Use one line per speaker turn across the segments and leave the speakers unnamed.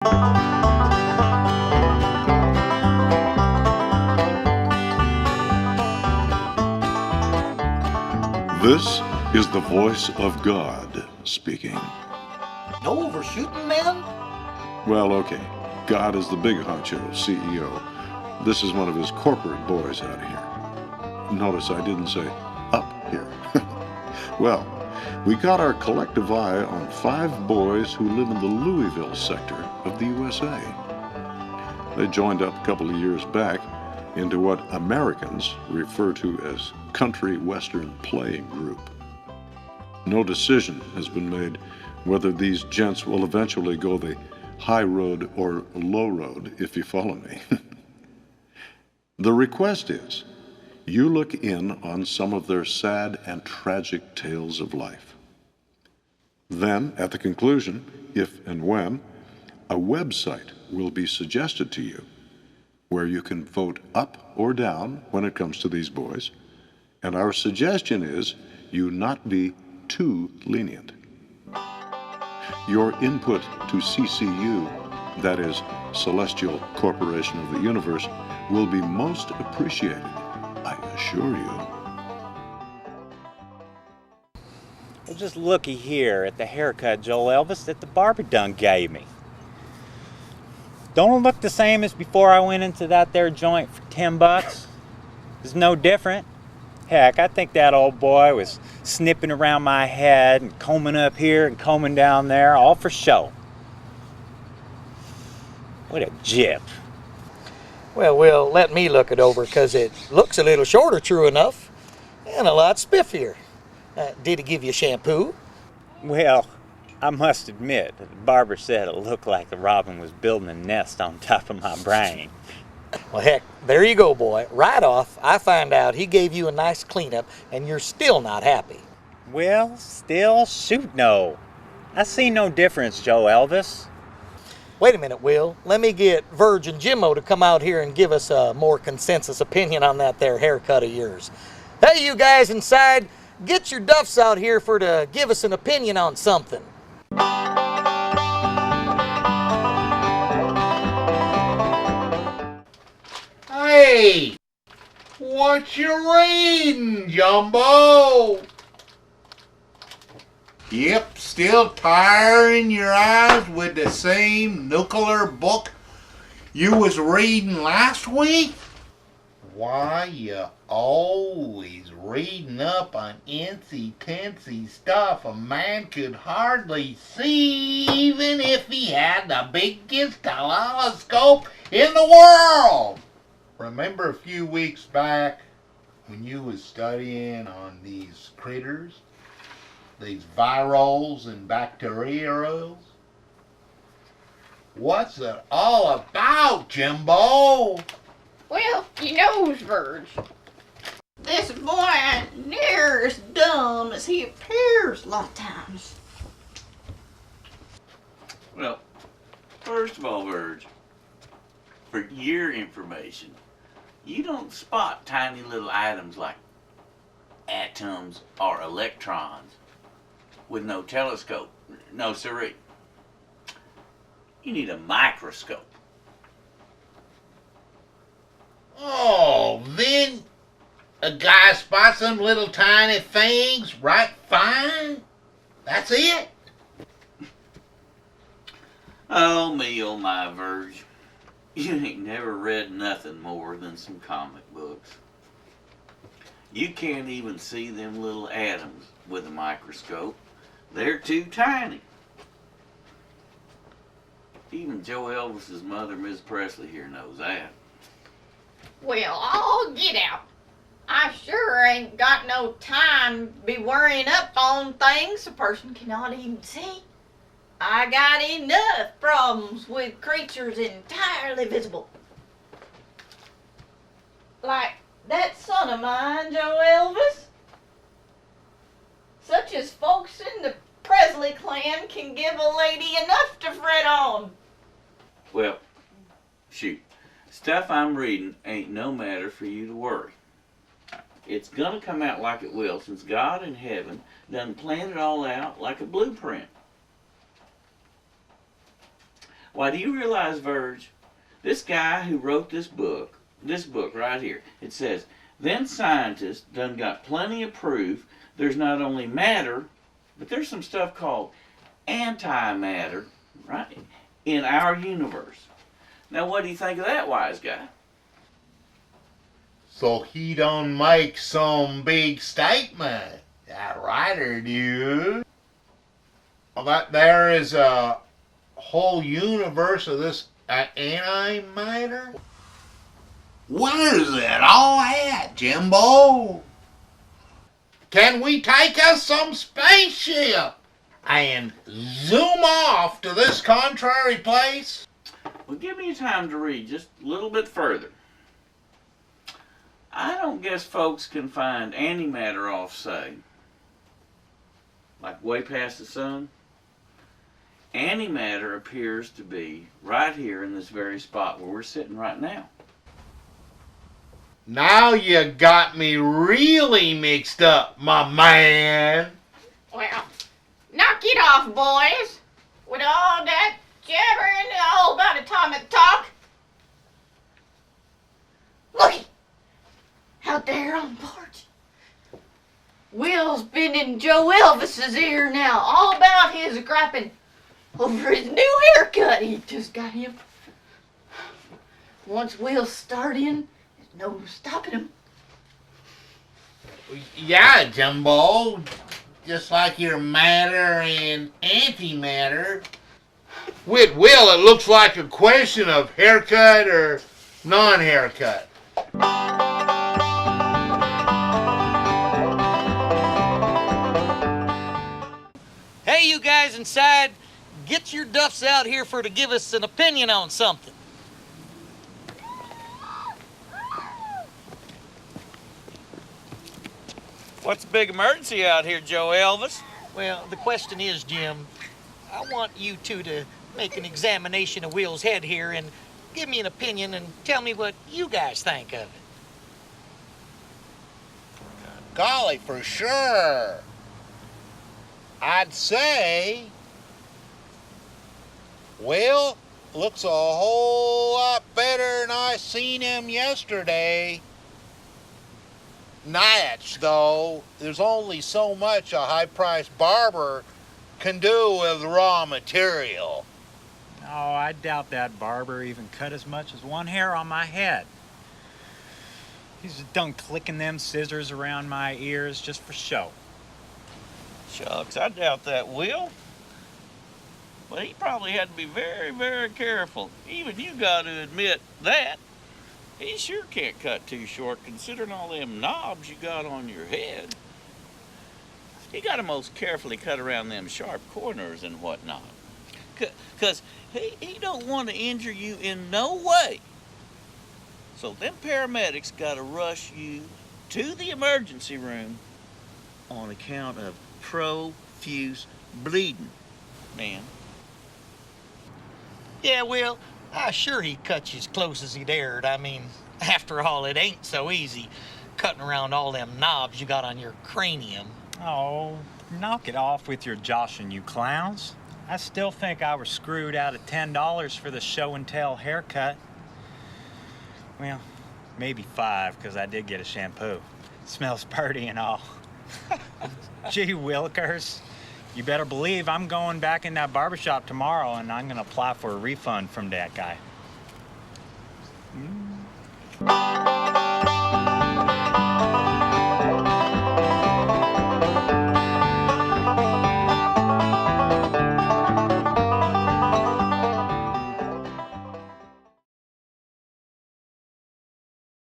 This is the voice of God speaking.
No overshooting, man?
Well, okay. God is the big honcho, CEO. This is one of his corporate boys out here. Notice I didn't say up here. Well, we got our collective eye on 5 boys who live in the Louisville sector of the USA. They joined up a couple of years back into what Americans refer to as Country Western Playing Group. No decision has been made whether these gents will eventually go the high road or low road, if you follow me. The request is you look in on some of their sad and tragic tales of life. Then, at the conclusion, if and when, a website will be suggested to you where you can vote up or down when it comes to these boys, and our suggestion is you not be too lenient. Your input to CCU, that is, Celestial Corporation of the Universe, will be most appreciated, I assure you.
Well, just looky here at the haircut, Joel Elvis, that the barber done gave me. Don't it look the same as before I went into that there joint for $10? It's no different. Heck, I think that old boy was snipping around my head and combing up here and combing down there, all for show. What a jip.
Well, let me look it over, because it looks a little shorter, true enough, and a lot spiffier. Did he give you shampoo?
Well, I must admit, the barber said it looked like the robin was building a nest on top of my brain.
Well, heck, there you go, boy. Right off, I find out he gave you a nice cleanup, and you're still not happy.
Well, still, shoot no. I see no difference, Joe Elvis.
Wait a minute, Will. Let me get Virgin Jimmo to come out here and give us a more consensus opinion on that there haircut of yours. Hey, you guys inside, get your duffs out here for to give us an opinion on something.
Hey, what you reading, Jumbo? Yep, still tiring your eyes with the same nuclear book you was reading last week? Why, you always reading up on insy-tensy stuff a man could hardly see even if he had the biggest telescope in the world. Remember a few weeks back when you was studying on these critters? These virals and bacterials? What's it all about, Jimbo?
Well, you knows, Verge. This boy ain't near as dumb as he appears a lot of times.
Well, first of all, Verge, for your information, you don't spot tiny little items like atoms or electrons with no telescope. No, sirree. You need a microscope.
Oh, then a guy spots them little tiny things right fine? That's it?
Oh, me, oh my, Verge. You ain't never read nothing more than some comic books. You can't even see them little atoms with a microscope. They're too tiny. Even Joe Elvis's mother, Miss Presley, here knows that.
Well, I'll get out. I sure ain't got no time to be worrying up on things a person cannot even see. I got enough problems with creatures entirely visible. Like that son of mine, Joe Elvis. Such as folks in the Presley clan can give a lady enough to fret on.
Well, shoot. Stuff I'm reading ain't no matter for you to worry. It's gonna come out like it will, since God in heaven done planned it all out like a blueprint. Why, do you realize, Verge, this guy who wrote this book right here, it says, then scientists done got plenty of proof there's not only matter, but there's some stuff called antimatter, right, in our universe. Now, what do you think of that, wise guy?
So he don't make some big statement. That writer, dude. Well, that there is a whole universe of this antimatter. Where's it all at, Jimbo? Can we take us some spaceship and zoom off to this contrary place?
Well, give me time to read just a little bit further. I don't guess folks can find antimatter off, say, like way past the sun. Antimatter appears to be right here in this very spot where we're sitting right now.
Now you got me really mixed up, my man.
Well, knock it off, boys. With all that jabbering all about atomic talk. Looky! Out there on the porch. Will's been in Joe Elvis's ear now, all about his griping over his new haircut he just got him. Once Will's started in, there's no stopping him.
Yeah, Jumbo. Just like your matter and antimatter. With Will, it looks like a question of haircut or non-haircut.
Hey, you guys inside, get your duffs out here for to give us an opinion on something.
What's the big emergency out here, Joe Elvis?
Well, the question is, Jim, I want you two to make an examination of Will's head here and give me an opinion and tell me what you guys think of it.
Golly, for sure. I'd say Will looks a whole lot better than I seen him yesterday. Natch, though, there's only so much a high-priced barber can do with raw material.
Oh, I doubt that barber even cut as much as one hair on my head. He's just done clicking them scissors around my ears just for show.
Shucks, I doubt that, Will. But he probably had to be very, very careful. Even you got to admit that. He sure can't cut too short considering all them knobs you got on your head. You got to most carefully cut around them sharp corners and whatnot. Because he don't want to injure you in no way. So them paramedics got to rush you to the emergency room on account of profuse bleeding, man.
Yeah, Will, I sure he cut you as close as he dared. I mean, after all, it ain't so easy cutting around all them knobs you got on your cranium.
Oh, knock it off with your joshing, you clowns. I still think I was screwed out of $10 for the show and tell haircut. Well, maybe $5 because I did get a shampoo. Smells purty and all. Gee willikers, you better believe I'm going back in that barbershop tomorrow and I'm gonna apply for a refund from that guy.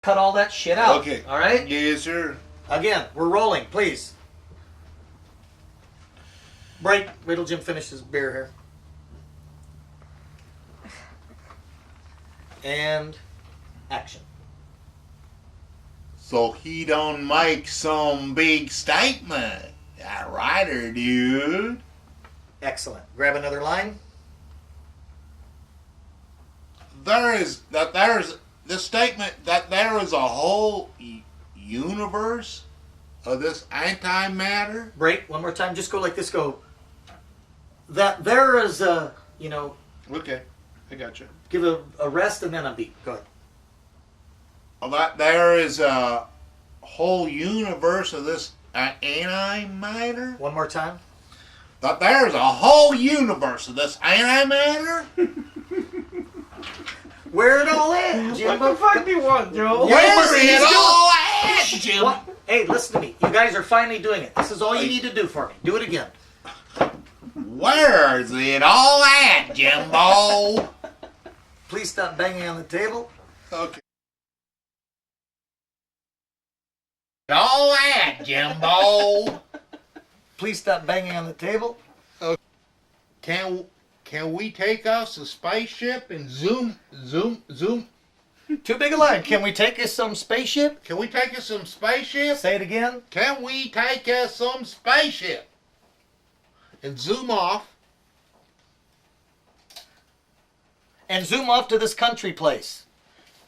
Cut all that shit out.
Okay.
All right?
Yes, sir.
Again, we're rolling, please. Break. Wait till Jim finishes his beer here. And action.
So he don't make some big statement. That writer, dude.
Excellent. Grab another line.
There's the statement that there is a whole universe of this antimatter.
Break. One more time. Just go like this. Go. That there is a,
Okay. I got you.
Give a rest and then a beat. Go ahead.
Well, that there is a whole universe of this antimatter.
One more time.
That there's a whole universe of this antimatter.
Where it all at, Jimbo?
What the fuck do you want, Joel?
Where it all at, Jim?
What? Hey, listen to me. You guys are finally doing it. This is all you need to do for me. Do it again.
Where's it all at, Jimbo?
Please stop banging on the table.
Okay. All at, Jimbo.
Please stop banging on the table.
Can we take us a spaceship and zoom?
Too big a line. Can we take us some spaceship?
Can we take us some spaceship?
Say it again.
Can we take us some spaceship and zoom off?
And zoom off to this country place.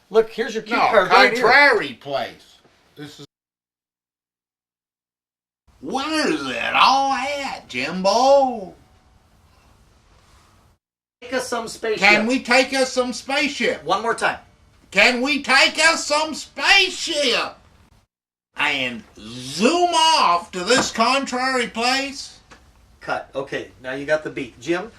Look, here's your cue
No,
card right here.
contrary place. This is. Where's it all at, Jimbo?
Take us some spaceship.
Can we take us some spaceship?
One more time.
Can we take us some spaceship? And zoom off to this contrary place?
Cut. Okay, now you got the beat. Jim,